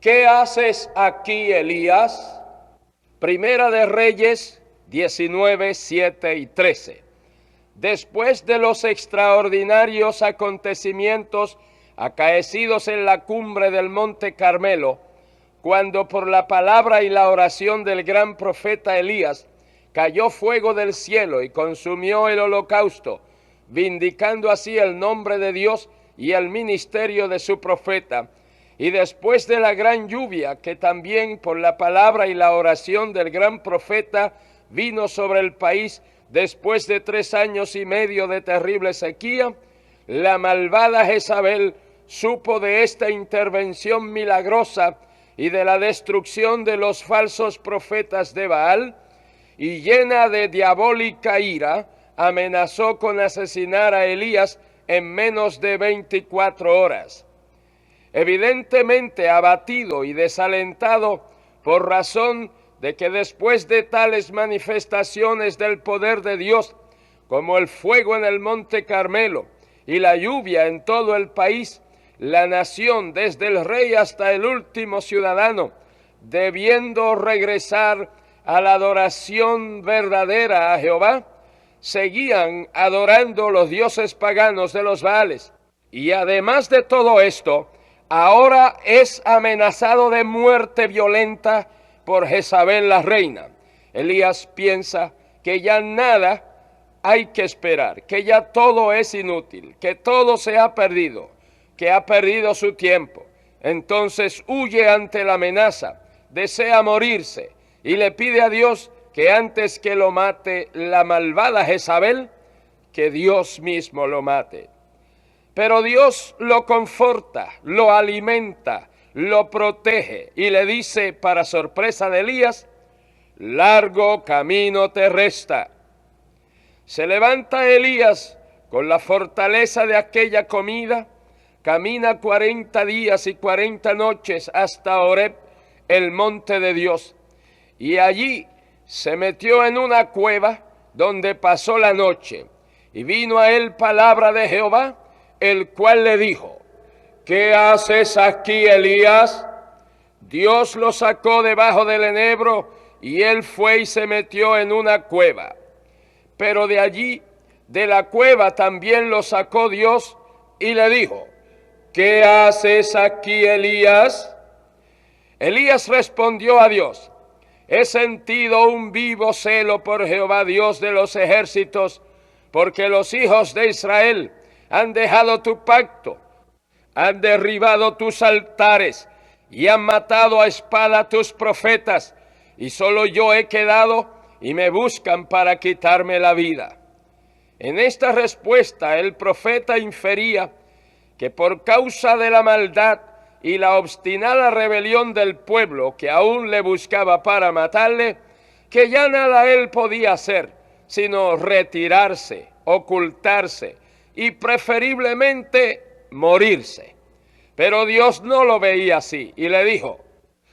¿Qué haces aquí, Elías? Primera de Reyes 19, 7 y 13. Después de los extraordinarios acontecimientos acaecidos en la cumbre del monte Carmelo, cuando por la palabra y la oración del gran profeta Elías cayó fuego del cielo y consumió el holocausto, vindicando así el nombre de Dios y el ministerio de su profeta, y después de la gran lluvia que también por la palabra y la oración del gran profeta vino sobre el país después de 3 años y medio de terrible sequía, la malvada Jezabel supo de esta intervención milagrosa y de la destrucción de los falsos profetas de Baal, y llena de diabólica ira, amenazó con asesinar a Elías en menos de 24 horas. Evidentemente abatido y desalentado por razón de que después de tales manifestaciones del poder de Dios, como el fuego en el monte Carmelo y la lluvia en todo el país, la nación, desde el rey hasta el último ciudadano, debiendo regresar a la adoración verdadera a Jehová, seguían adorando los dioses paganos de los Baales. Y además de todo esto, ahora es amenazado de muerte violenta por Jezabel la reina. Elías piensa que ya nada hay que esperar, que ya todo es inútil, que todo se ha perdido, que ha perdido su tiempo. Entonces huye ante la amenaza, desea morirse y le pide a Dios que antes que lo mate la malvada Jezabel, que Dios mismo lo mate. Pero Dios lo conforta, lo alimenta, lo protege y le dice, para sorpresa de Elías: largo camino te resta. Se levanta Elías con la fortaleza de aquella comida, camina 40 días y 40 noches hasta Horeb, el monte de Dios, y allí se metió en una cueva donde pasó la noche, y vino a él palabra de Jehová, el cual le dijo: ¿qué haces aquí, Elías? Dios lo sacó debajo del enebro, y él fue y se metió en una cueva. Pero de allí, de la cueva, también lo sacó Dios, y le dijo: ¿qué haces aquí, Elías? Elías respondió a Dios: he sentido un vivo celo por Jehová, Dios de los ejércitos, porque los hijos de Israel han dejado tu pacto, han derribado tus altares y han matado a espada tus profetas, y solo yo he quedado y me buscan para quitarme la vida. En esta respuesta el profeta infería que por causa de la maldad y la obstinada rebelión del pueblo que aún le buscaba para matarle, que ya nada él podía hacer, sino retirarse, ocultarse y preferiblemente morirse. Pero Dios no lo veía así y le dijo: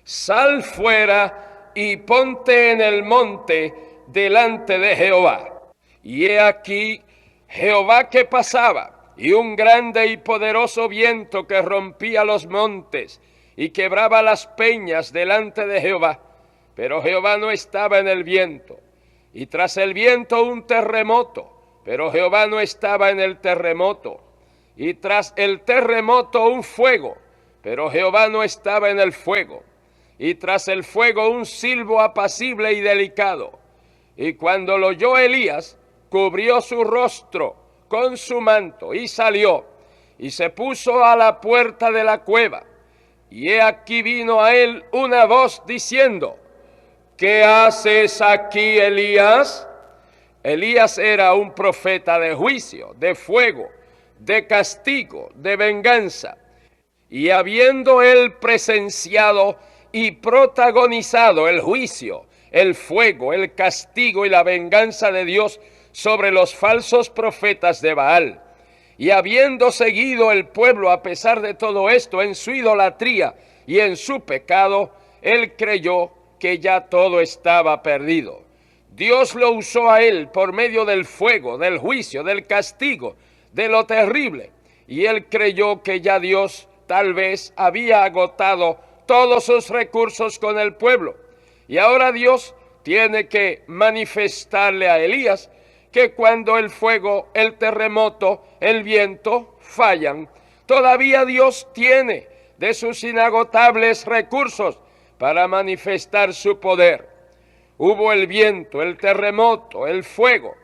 sal fuera y ponte en el monte delante de Jehová. Y he aquí Jehová que pasaba, y un grande y poderoso viento que rompía los montes y quebraba las peñas delante de Jehová. Pero Jehová no estaba en el viento. Y tras el viento un terremoto, pero Jehová no estaba en el terremoto. Y tras el terremoto un fuego, pero Jehová no estaba en el fuego. Y tras el fuego un silbo apacible y delicado. Y cuando lo oyó Elías, cubrió su rostro con su manto y salió y se puso a la puerta de la cueva. Y he aquí vino a él una voz diciendo: ¿qué haces aquí, Elías? Elías era un profeta de juicio, de fuego, de castigo, de venganza. Y habiendo él presenciado y protagonizado el juicio, el fuego, el castigo y la venganza de Dios sobre los falsos profetas de Baal, y habiendo seguido el pueblo a pesar de todo esto en su idolatría y en su pecado, él creyó que ya todo estaba perdido. Dios lo usó a él por medio del fuego, del juicio, del castigo, de lo terrible, y él creyó que ya Dios tal vez había agotado todos sus recursos con el pueblo. Y ahora Dios tiene que manifestarle a Elías que cuando el fuego, el terremoto, el viento fallan, todavía Dios tiene de sus inagotables recursos para manifestar su poder. Hubo el viento, el terremoto, el fuego,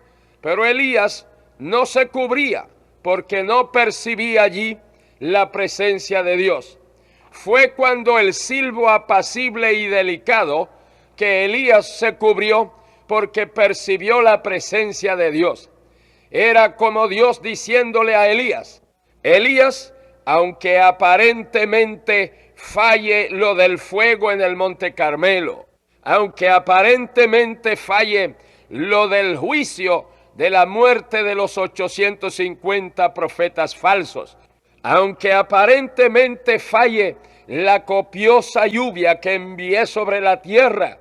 pero Elías no se cubría porque no percibía allí la presencia de Dios. Fue cuando el silbo apacible y delicado que Elías se cubrió porque percibió la presencia de Dios. Era como Dios diciéndole a Elías: Elías, aunque aparentemente falle lo del fuego en el Monte Carmelo, aunque aparentemente falle lo del juicio de la muerte de los 850 profetas falsos, aunque aparentemente falle la copiosa lluvia que envié sobre la tierra,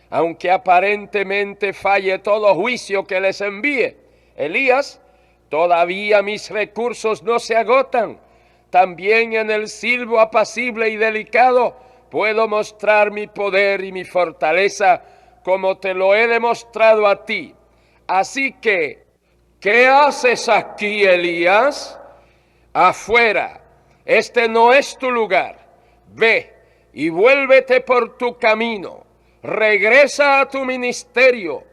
aunque aparentemente falle todo juicio que les envíe, Elías, todavía mis recursos no se agotan. También en el silbo apacible y delicado puedo mostrar mi poder y mi fortaleza como te lo he demostrado a ti. Así que, ¿qué haces aquí, Elías? Afuera, este no es tu lugar. Ve y vuélvete por tu camino. Regresa a tu ministerio.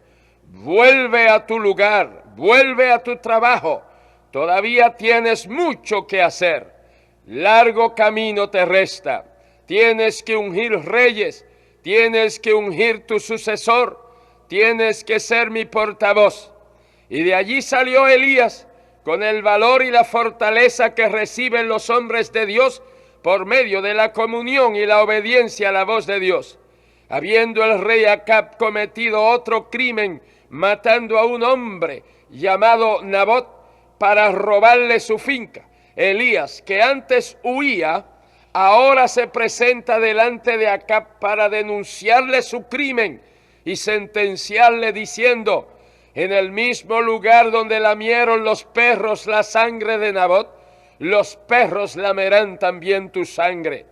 Vuelve a tu lugar. Vuelve a tu trabajo. Todavía tienes mucho que hacer. Largo camino te resta. Tienes que ungir reyes. Tienes que ungir tu sucesor. Tienes que ser mi portavoz. Y de allí salió Elías con el valor y la fortaleza que reciben los hombres de Dios por medio de la comunión y la obediencia a la voz de Dios. Habiendo el rey Acab cometido otro crimen, matando a un hombre llamado Nabot para robarle su finca, Elías, que antes huía, ahora se presenta delante de Acab para denunciarle su crimen y sentenciarle diciendo: en el mismo lugar donde lamieron los perros la sangre de Nabot, los perros lamerán también tu sangre.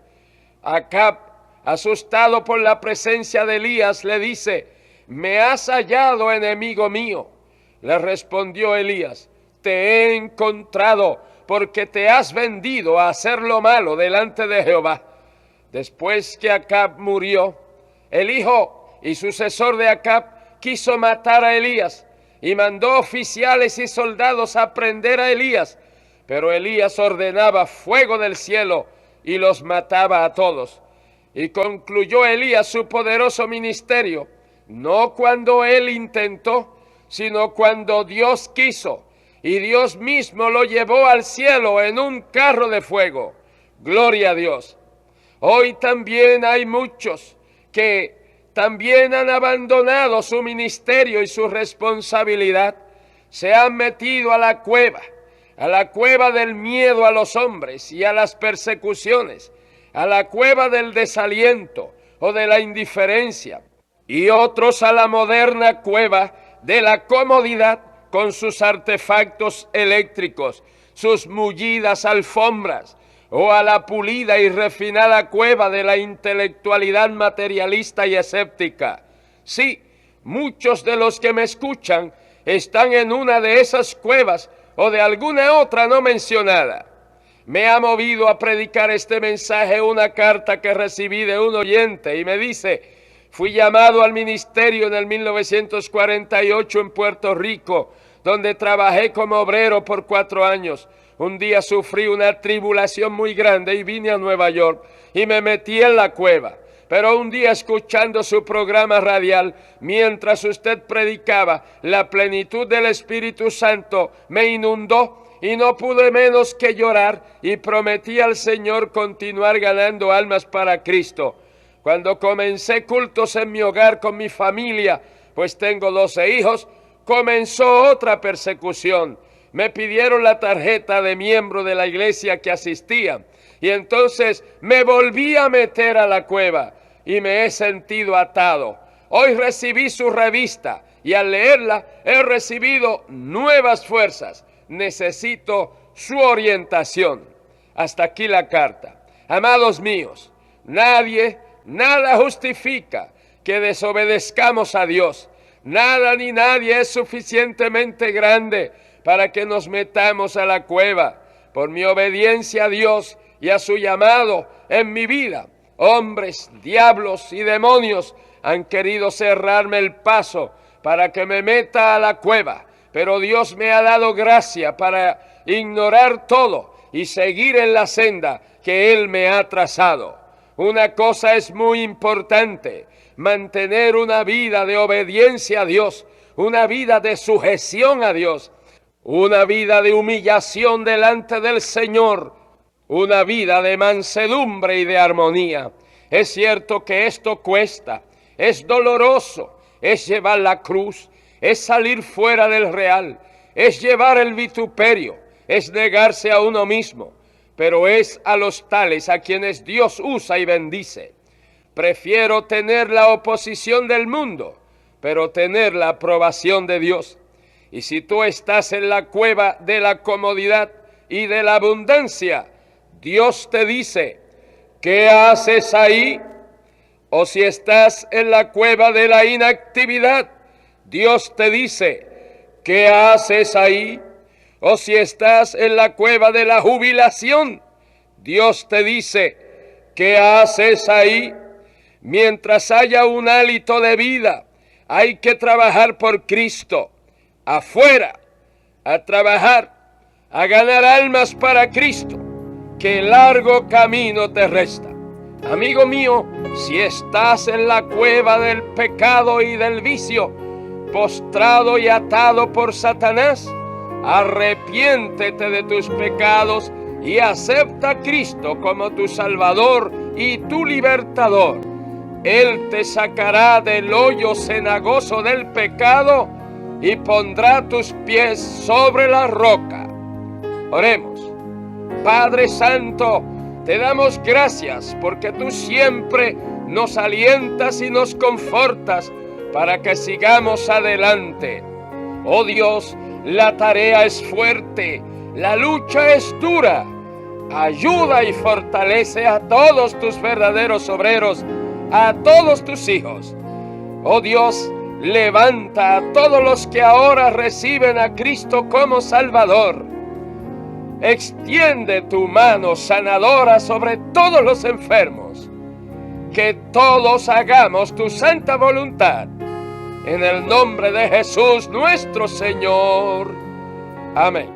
Acab, asustado por la presencia de Elías, le dice: ¿me has hallado, enemigo mío? Le respondió Elías: te he encontrado porque te has vendido a hacer lo malo delante de Jehová. Después que Acab murió, el hijo y sucesor de Acab quiso matar a Elías y mandó oficiales y soldados a prender a Elías, pero Elías ordenaba fuego del cielo y los mataba a todos. Y concluyó Elías su poderoso ministerio, no cuando él intentó, sino cuando Dios quiso, y Dios mismo lo llevó al cielo en un carro de fuego. Gloria a Dios. Hoy también hay muchos que también han abandonado su ministerio y su responsabilidad. Se han metido a la cueva del miedo a los hombres y a las persecuciones, a la cueva del desaliento o de la indiferencia, y otros a la moderna cueva de la comodidad con sus artefactos eléctricos, sus mullidas alfombras, o a la pulida y refinada cueva de la intelectualidad materialista y escéptica. Sí, muchos de los que me escuchan están en una de esas cuevas o de alguna otra no mencionada. Me ha movido a predicar este mensaje una carta que recibí de un oyente y me dice: fui llamado al ministerio en el 1948 en Puerto Rico, donde trabajé como obrero por 4 años. Un día sufrí una tribulación muy grande y vine a Nueva York y me metí en la cueva. Pero un día, escuchando su programa radial, mientras usted predicaba, la plenitud del Espíritu Santo me inundó y no pude menos que llorar y prometí al Señor continuar ganando almas para Cristo. Cuando comencé cultos en mi hogar con mi familia, pues tengo 12 hijos, comenzó otra persecución. Me pidieron la tarjeta de miembro de la iglesia que asistía y entonces me volví a meter a la cueva y me he sentido atado. Hoy recibí su revista y al leerla he recibido nuevas fuerzas. Necesito su orientación. Hasta aquí la carta. Amados míos, Nada justifica que desobedezcamos a Dios. Nada ni nadie es suficientemente grande para que nos metamos a la cueva. Por mi obediencia a Dios y a su llamado en mi vida, hombres, diablos y demonios han querido cerrarme el paso para que me meta a la cueva. Pero Dios me ha dado gracia para ignorar todo y seguir en la senda que Él me ha trazado. Una cosa es muy importante: mantener una vida de obediencia a Dios, una vida de sujeción a Dios, una vida de humillación delante del Señor, una vida de mansedumbre y de armonía. Es cierto que esto cuesta, es doloroso, es llevar la cruz, es salir fuera del real, es llevar el vituperio, es negarse a uno mismo, pero es a los tales a quienes Dios usa y bendice. Prefiero tener la oposición del mundo, pero tener la aprobación de Dios. Y si tú estás en la cueva de la comodidad y de la abundancia, Dios te dice: ¿qué haces ahí? O si estás en la cueva de la inactividad, Dios te dice: ¿qué haces ahí? O si estás en la cueva de la jubilación, Dios te dice: ¿qué haces ahí? Mientras haya un hálito de vida, hay que trabajar por Cristo. Afuera, a trabajar, a ganar almas para Cristo, que largo camino te resta. Amigo mío, si estás en la cueva del pecado y del vicio, postrado y atado por Satanás, arrepiéntete de tus pecados y acepta a Cristo como tu Salvador y tu Libertador. Él te sacará del hoyo cenagoso del pecado y pondrá tus pies sobre la roca. Oremos. Padre Santo, te damos gracias porque tú siempre nos alientas y nos confortas para que sigamos adelante. Oh Dios, la tarea es fuerte, la lucha es dura. Ayuda y fortalece a todos tus verdaderos obreros, a todos tus hijos. Oh Dios, levanta a todos los que ahora reciben a Cristo como Salvador. Extiende tu mano sanadora sobre todos los enfermos. Que todos hagamos tu santa voluntad. En el nombre de Jesús nuestro Señor. Amén.